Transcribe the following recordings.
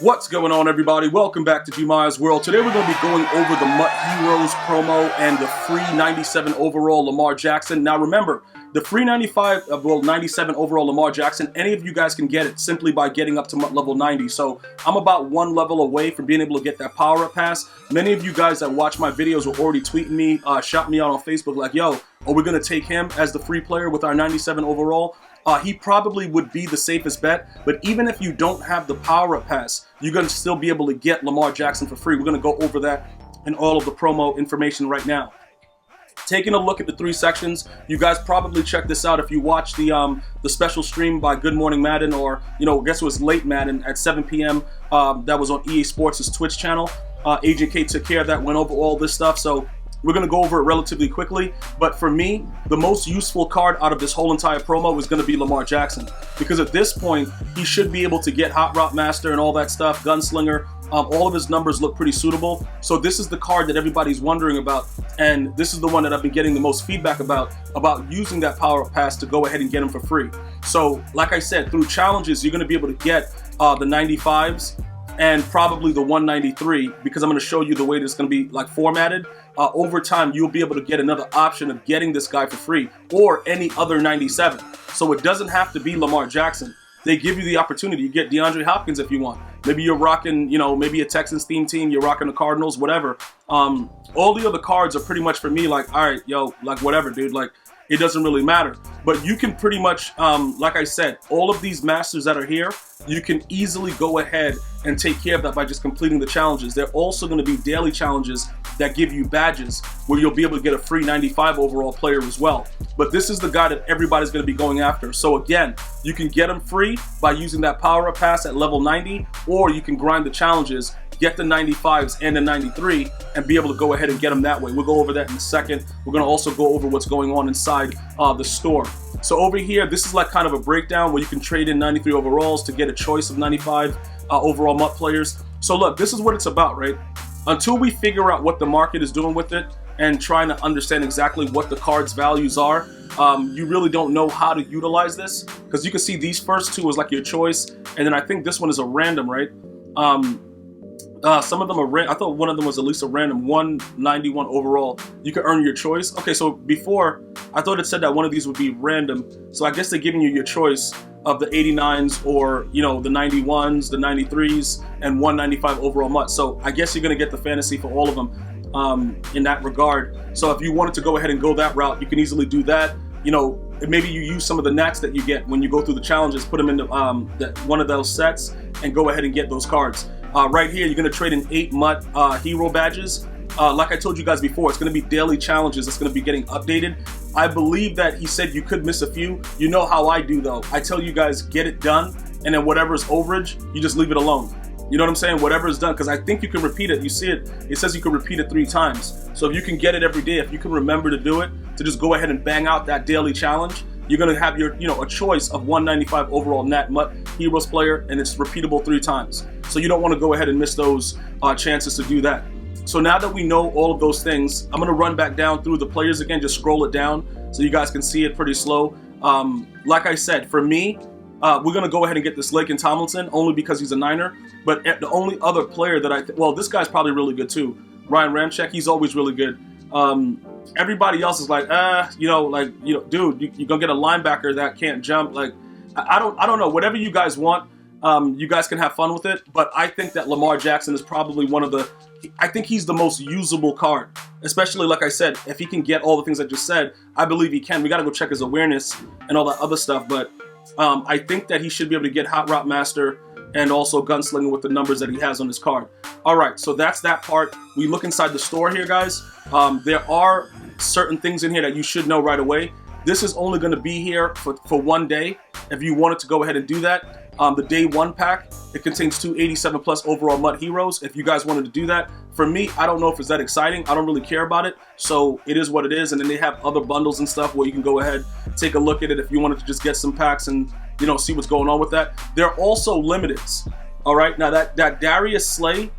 What's going on, everybody? Welcome back to GmiasWorld. Today we're going to be going over the MUT Heroes promo and the free 97 overall Lamar Jackson. Now remember, the free 97 overall Lamar Jackson, any of you guys can get it simply by getting up to MUT level 90. So I'm about one level away from being able to get that power-up pass. Many of you guys that watch my videos were already tweeting me, shouting me out on Facebook like, yo, are we going to take him as the free player with our 97 overall? He probably would be the safest bet, but even if you don't have the power-up pass, you're going to still be able to get Lamar Jackson for free. We're going to go over that and all of the promo information right now. Taking a look at the three sections, you guys probably checked this out if you watched the special stream by Good Morning Madden, or, you know, I guess it was Late Madden at 7 p.m. That was on EA Sports' Twitch channel. Agent K took care of that, went over all this stuff, so we're going to go over it relatively quickly. But for me, the most useful card out of this whole entire promo is going to be Lamar Jackson, because at this point, he should be able to get Hot Route Master and all that stuff, Gunslinger. All of his numbers look pretty suitable. So this is the card that everybody's wondering about, and this is the one that I've been getting the most feedback about using that power-up pass to go ahead and get him for free. So like I said, through challenges, you're going to be able to get the 95s and probably the 193, because I'm going to show you the way that's going to be like formatted. Over time, you'll be able to get another option of getting this guy for free, or any other 97. So it doesn't have to be Lamar Jackson. They give you the opportunity. You get DeAndre Hopkins if you want. Maybe you're rocking, you know, maybe a Texans theme team, you're rocking the Cardinals, whatever. All the other cards are pretty much for me like, all right, yo, like whatever, dude, like it doesn't really matter. But you can pretty much, like I said, all of these masters that are here, you can easily go ahead and take care of that by just completing the challenges. They're also going to be daily challenges that give you badges where you'll be able to get a free 95 overall player as well. But this is the guy that everybody's going to be going after. So again, you can get him free by using that power-up pass at level 90, or you can grind the challenges, get the 95s and the 93, and be able to go ahead and get them that way. We'll go over that in a second. We're going to also go over what's going on inside the store. So over here, this is like kind of a breakdown where you can trade in 93 overalls to get a choice of 95 overall MUT players. So look, this is what it's about, right? Until we figure out what the market is doing with it and trying to understand exactly what the card's values are, you really don't know how to utilize this, because you can see these first two is like your choice, and then I think this one is a random, right? Some of them are I thought one of them was at least a random 191 overall. You can earn your choice. Okay, so before I thought it said that one of these would be random, so I guess they're giving you your choice of the 89s, or, you know, the 91s, the 93s, and 195 overall MUT. So I guess you're going to get the fantasy for all of them in that regard. So if you wanted to go ahead and go that route, you can easily do that. You know, maybe you use some of the nats that you get when you go through the challenges, put them into one of those sets, and go ahead and get those cards. Right here, you're going to trade in 8 MUT hero badges. Like I told you guys before, it's going to be daily challenges that's going to be getting updated. I believe that he said you could miss a few. You know how I do, though. I tell you guys, get it done, and then whatever is overage, you just leave it alone. You know what I'm saying? Whatever is done, because I think you can repeat it. You see it. It says you can repeat it 3 times. So if you can get it every day, if you can remember to do it, to just go ahead and bang out that daily challenge, you're going to have your, you know, a choice of 195 overall Nat MUT Heroes player, and it's repeatable 3 times. So you don't want to go ahead and miss those chances to do that. So now that we know all of those things, I'm going to run back down through the players again, just scroll it down so you guys can see it pretty slow. Like I said, for me, we're going to go ahead and get this Laken Tomlinson only because he's a Niner. But the only other player that well, this guy's probably really good too. Ryan Ramczyk, he's always really good. Everybody else is like, dude, you're going to get a linebacker that can't jump. Like, I don't know. Whatever you guys want, you guys can have fun with it. But I think that Lamar Jackson is probably one of the, I think he's the most usable card. Especially, like I said, if he can get all the things I just said, I believe he can. We got to go check his awareness and all that other stuff. But I think that he should be able to get Hot Route Master and also Gunslinger with the numbers that he has on his card. All right, so that's that part. We look inside the store here, guys. There are certain things in here that you should know right away. This is only going to be here for 1 day. If you wanted to go ahead and do that, the day 1 pack, it contains 2 87 plus overall MUT heroes. If you guys wanted to do that, for me, I don't know if it's that exciting. I don't really care about it, so it is what it is. And then they have other bundles and stuff where you can go ahead, take a look at it if you wanted to just get some packs and, you know, see what's going on with that. They're also limiteds. All right, now that Darius Slay,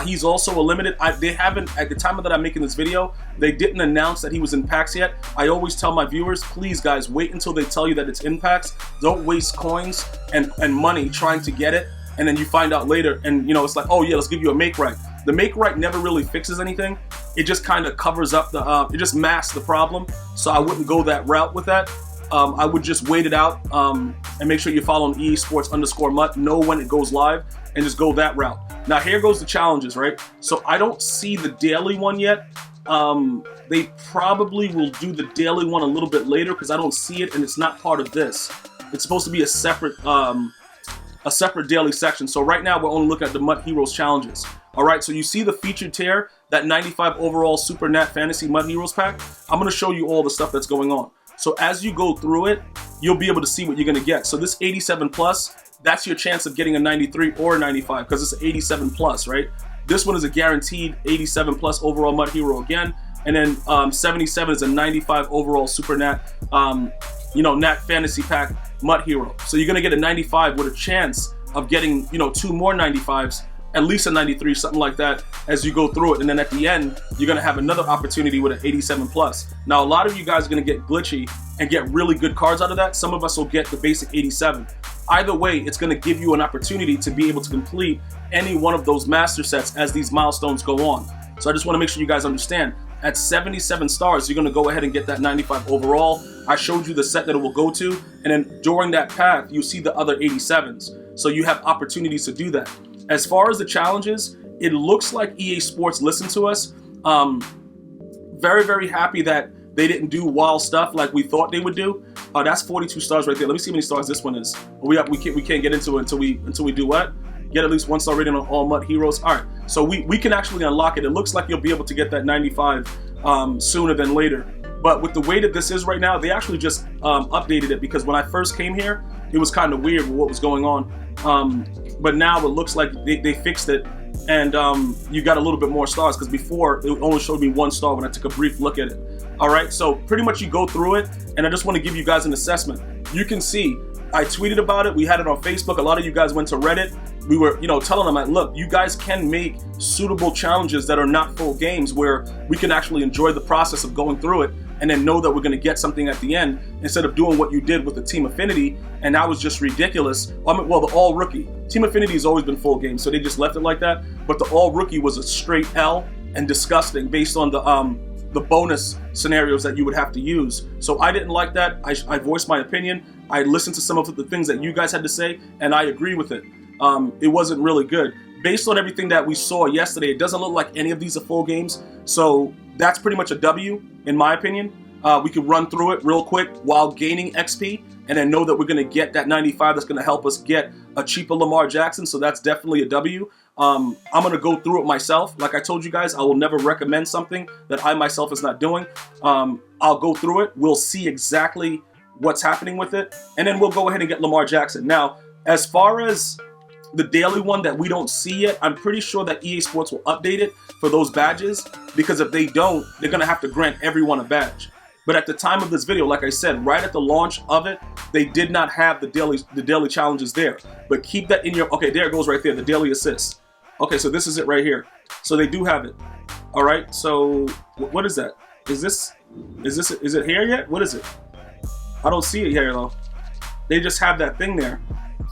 he's also a limited. They haven't, at the time that I'm making this video, they didn't announce that he was in packs yet. I always tell my viewers, please guys, wait until they tell you that it's in packs. Don't waste coins and money trying to get it and then you find out later, and you know, it's like, oh yeah, let's give you a make right. The make right never really fixes anything. It just kind of covers up the, it just masks the problem. So I wouldn't go that route with that. I would just wait it out and make sure you're following EA Sports _MUT, know when it goes live, and just go that route. Now here goes the challenges, right? So I don't see the daily one yet. They probably will do the daily one a little bit later because I don't see it and it's not part of this. It's supposed to be a separate daily section. So right now we're only looking at the MUT Heroes challenges. All right, so you see the featured tier, that 95 overall Super Nat Fantasy MUT Heroes pack. I'm gonna show you all the stuff that's going on. So as you go through it, you'll be able to see what you're gonna get. So this 87 plus, that's your chance of getting a 93 or a 95 because it's an 87 plus, right? This one is a guaranteed 87 plus overall MUT Hero again. And then 77 is a 95 overall Super Nat, Nat Fantasy Pack MUT Hero. So you're gonna get a 95 with a chance of getting, 2 more 95s, at least a 93, something like that, as you go through it. And then at the end, you're gonna have another opportunity with an 87 plus. Now, a lot of you guys are gonna get glitchy and get really good cards out of that. Some of us will get the basic 87. Either way, it's gonna give you an opportunity to be able to complete any one of those master sets as these milestones go on. So I just wanna make sure you guys understand, at 77 stars, you're gonna go ahead and get that 95 overall. I showed you the set that it will go to, and then during that path, you see the other 87s. So you have opportunities to do that. As far as the challenges, it looks like EA Sports listened to us. Very, very happy that they didn't do wild stuff like we thought they would do. That's 42 stars right there. Let me see how many stars this one is. We can't get into it until we do what? Get at least 1-star rating on all MUT Heroes. All right, so we can actually unlock it. It looks like you'll be able to get that 95 sooner than later. But with the way that this is right now, they actually just updated it because when I first came here, it was kind of weird with what was going on. But now it looks like they fixed it, and you got a little bit more stars because before it only showed me 1 star when I took a brief look at it. All right, so pretty much you go through it, and I just want to give you guys an assessment. You can see I tweeted about it. We had it on Facebook. A lot of you guys went to Reddit. We were, telling them, like, look, you guys can make suitable challenges that are not full games where we can actually enjoy the process of going through it and then know that we're going to get something at the end instead of doing what you did with the Team Affinity, and that was just ridiculous. Well, the All Rookie. Team Affinity has always been full games, so they just left it like that. But the All Rookie was a straight L and disgusting based on the bonus scenarios that you would have to use. So I didn't like that. I voiced my opinion. I listened to some of the things that you guys had to say, and I agree with it. It wasn't really good. Based on everything that we saw yesterday, it doesn't look like any of these are full games. So that's pretty much a W, in my opinion. We could run through it real quick while gaining XP, and then know that we're going to get that 95 that's going to help us get a cheaper Lamar Jackson. So that's definitely a W. I'm going to go through it myself. Like I told you guys, I will never recommend something that I myself is not doing. I'll go through it. We'll see exactly what's happening with it, and then we'll go ahead and get Lamar Jackson. Now, as far as the daily one that we don't see yet, I'm pretty sure that EA Sports will update it for those badges, because if they don't, they're going to have to grant everyone a badge. But at the time of this video, like I said, right at the launch of it, they did not have the daily challenges there. But keep that in your, okay, there it goes right there, the daily assists. Okay, so this is it right here. So they do have it. All right, so what is that? Is it here yet? What is it? I don't see it here though. They just have that thing there.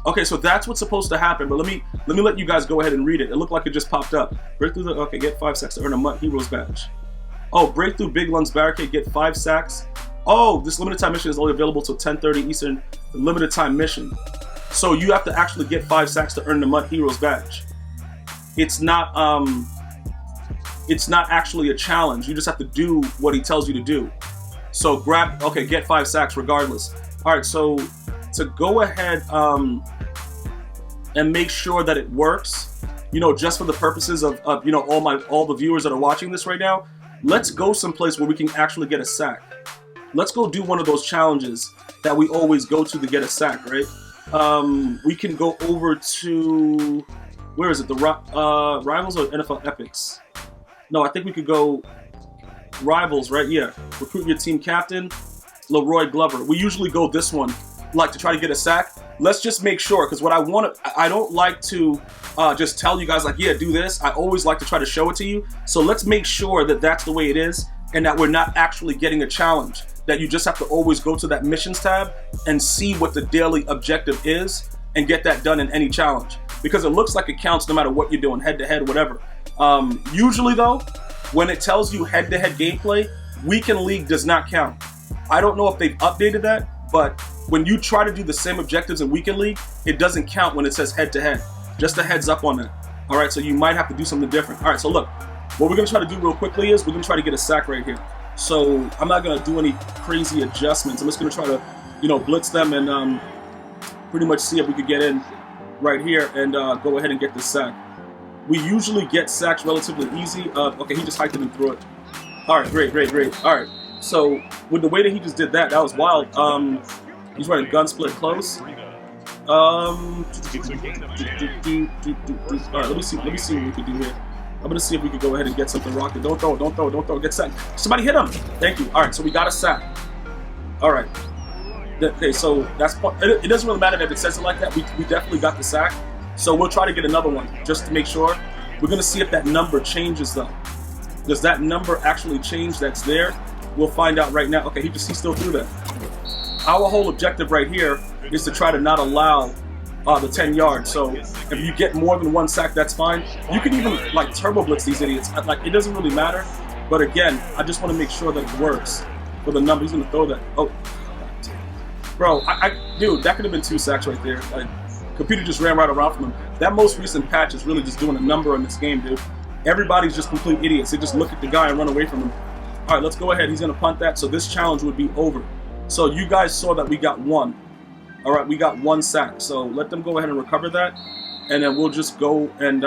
Okay, so that's what's supposed to happen, but let me let you guys go ahead and read it. It looked like it just popped up. Break through the, okay, get 5 sacks to earn a MUT Heroes badge. Oh, break through Big Lungs Barricade, get 5 sacks. Oh, this limited time mission is only available till 10:30 Eastern, limited time mission. So you have to actually get 5 sacks to earn the MUT Heroes badge. It's not actually a challenge. You just have to do what he tells you to do. So grab, okay, get 5 sacks regardless. All right, so to go ahead and make sure that it works, just for the purposes of all the viewers that are watching this right now, let's go someplace where we can actually get a sack. Let's go do one of those challenges that we always go to get a sack, right? We can go over to, where is it? The Rivals or NFL Epics? No, I think we could go Rivals, right? Yeah. Recruit your team captain, Leroy Glover. We usually go this one, like to try to get a sack. Let's just make sure, because what I don't like to just tell you guys like, yeah, do this. I always like to try to show it to you. So let's make sure that that's the way it is, and that we're not actually getting a challenge. That you just have to always go to that missions tab and see what the daily objective is and get that done in any challenge. because it looks like it counts no matter what you're doing, head-to-head, whatever. Usually though, when it tells you head-to-head gameplay, Weekend League does not count. I don't know if they've updated that, but when you try to do the same objectives in Weekend League, it doesn't count when it says head-to-head. Just a heads up on that. All right, so you might have to do something different. All right, so look, what we're gonna try to do real quickly is we're gonna try to get a sack right here. So I'm not gonna do any crazy adjustments. I'm just gonna try to, blitz them and pretty much see if we could get in right here and go ahead and get this sack. We usually get sacks relatively easy. Okay, he just hiked it and threw it. All right, great. All right, so with the way that he just did that, that was wild. He's running gun split close. All right, let me see what we can do here. I'm gonna see if we can go ahead and get something rocking. Don't throw, get sacked. Somebody hit him. Thank you. All right, so we got a sack. All right. Okay, so that's it. Doesn't really matter if it says it like that. We definitely got the sack. So we'll try to get another one just to make sure. We're gonna see if that number changes though. Does that number actually change that's there? We'll find out right now. Okay, he still threw that. Our whole objective right here is to try to not allow the 10 yards. So if you get more than one sack, that's fine. You can even like turbo blitz these idiots. Like it doesn't really matter. But again, I just want to make sure that it works for the number. He's gonna throw that. Oh, bro, dude, that could have been 2 sacks right there. Like, computer just ran right around from him. That most recent patch is really just doing a number in this game, dude. Everybody's just complete idiots. They just look at the guy and run away from him. All right, let's go ahead. He's gonna punt that. So this challenge would be over. So you guys saw that we got 1. All right, we got 1 sack. So let them go ahead and recover that, and then we'll just go and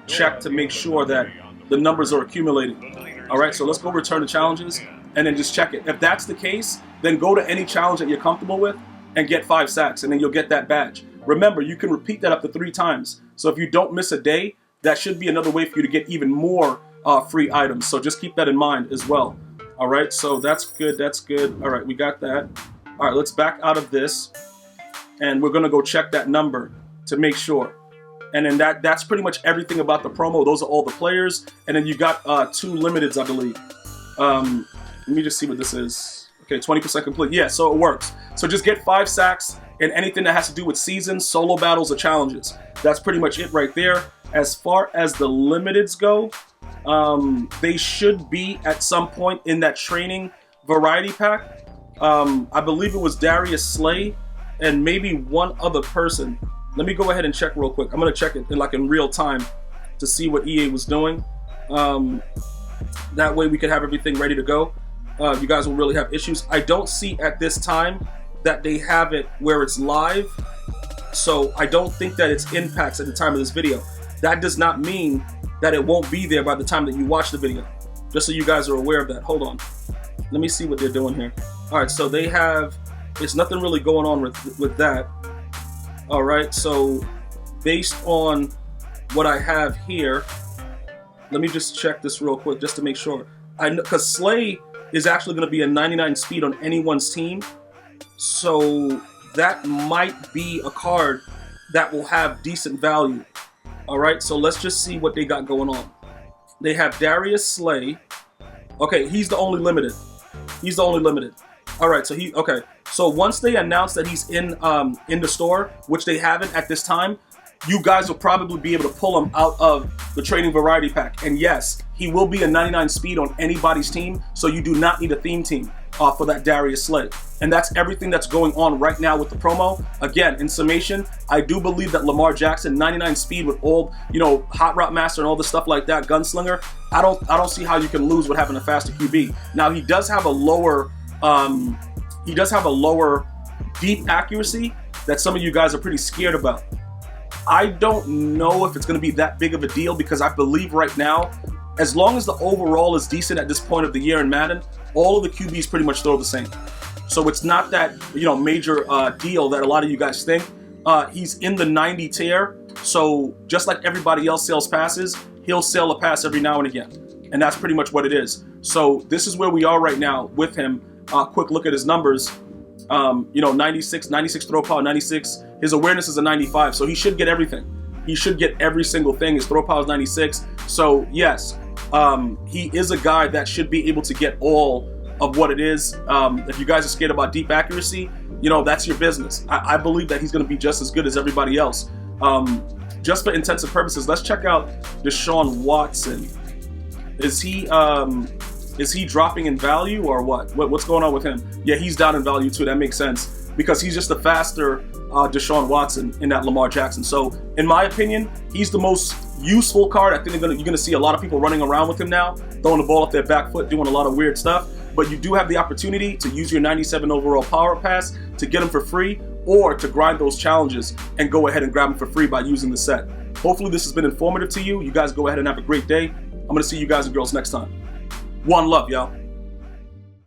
check to make sure that the numbers are accumulating. All right, so let's go return the challenges and then just check it. If that's the case, then go to any challenge that you're comfortable with and get 5 sacks, and then you'll get that badge. Remember, you can repeat that up to 3 times. So if you don't miss a day, that should be another way for you to get even more free items. So just keep that in mind as well. All right, so that's good. That's good. All right, we got that. All right, let's back out of this, and we're gonna go check that number to make sure. And then that's pretty much everything about the promo. Those are all the players, and then you got 2 limiteds, I believe. Let me just see what this is. Okay, 20% complete. Yeah, so it works. So just get 5 sacks in anything that has to do with seasons, solo battles, or challenges. That's pretty much it right there. As far as the limiteds go, they should be at some point in that training variety pack. I believe it was Darius Slay and maybe one other person. Let me go ahead and check real quick. I'm gonna check it in real time to see what EA was doing. That way we could have everything ready to go. You guys will really have issues. I don't see at this time that they have it where it's live, so I don't think that it's in packs at the time of this video. That does not mean that it won't be there by the time that you watch the video. Just so you guys are aware of that. Hold on. Let me see what they're doing here. All right, so they have, it's nothing really going on with that. All right, so based on what I have here, let me just check this real quick just to make sure. I know, because Slay is actually going to be a 99 speed on anyone's team. So that might be a card that will have decent value. All right, so let's just see what they got going on. They have Darius Slay. Okay, he's the only limited. He's the only limited. All right, so okay. So once they announce that he's in the store, which they haven't at this time, you guys will probably be able to pull him out of the training variety pack. And yes, he will be a 99 speed on anybody's team, so you do not need a theme team for that Darius Slay. And that's everything that's going on right now with the promo. Again, in summation, I do believe that Lamar Jackson, 99 speed with all, Hot Route Master and all the stuff like that, Gunslinger, I don't see how you can lose with having a faster QB. Now, he does have a lower deep accuracy that some of you guys are pretty scared about. I don't know if it's going to be that big of a deal, because I believe right now, as long as the overall is decent at this point of the year in Madden, all of the QBs pretty much throw the same. So it's not that major deal that a lot of you guys think. He's in the 90 tier, so just like everybody else sells passes, he'll sell a pass every now and again, and that's pretty much what it is. So this is where we are right now with him. Quick look at his numbers. 96 throw power, 96. His awareness is a 95, so he should get everything. He should get every single thing. His throw power is 96. So yes, he is a guy that should be able to get all of what it is. If you guys are scared about deep accuracy, that's your business. I believe that he's going to be just as good as everybody else. just for intensive purposes, let's check out Deshaun Watson. Is he dropping in value or what? What's going on with him? Yeah, he's down in value too. That makes sense because he's just a faster Deshaun Watson in that Lamar Jackson. So in my opinion, he's the most useful card. I think you're gonna see a lot of people running around with him now, throwing the ball off their back foot, doing a lot of weird stuff. But you do have the opportunity to use your 97 overall power pass to get him for free, or to grind those challenges and go ahead and grab him for free by using the set. Hopefully this has been informative to you. You guys go ahead and have a great day. I'm gonna see you guys and girls next time. One love, y'all.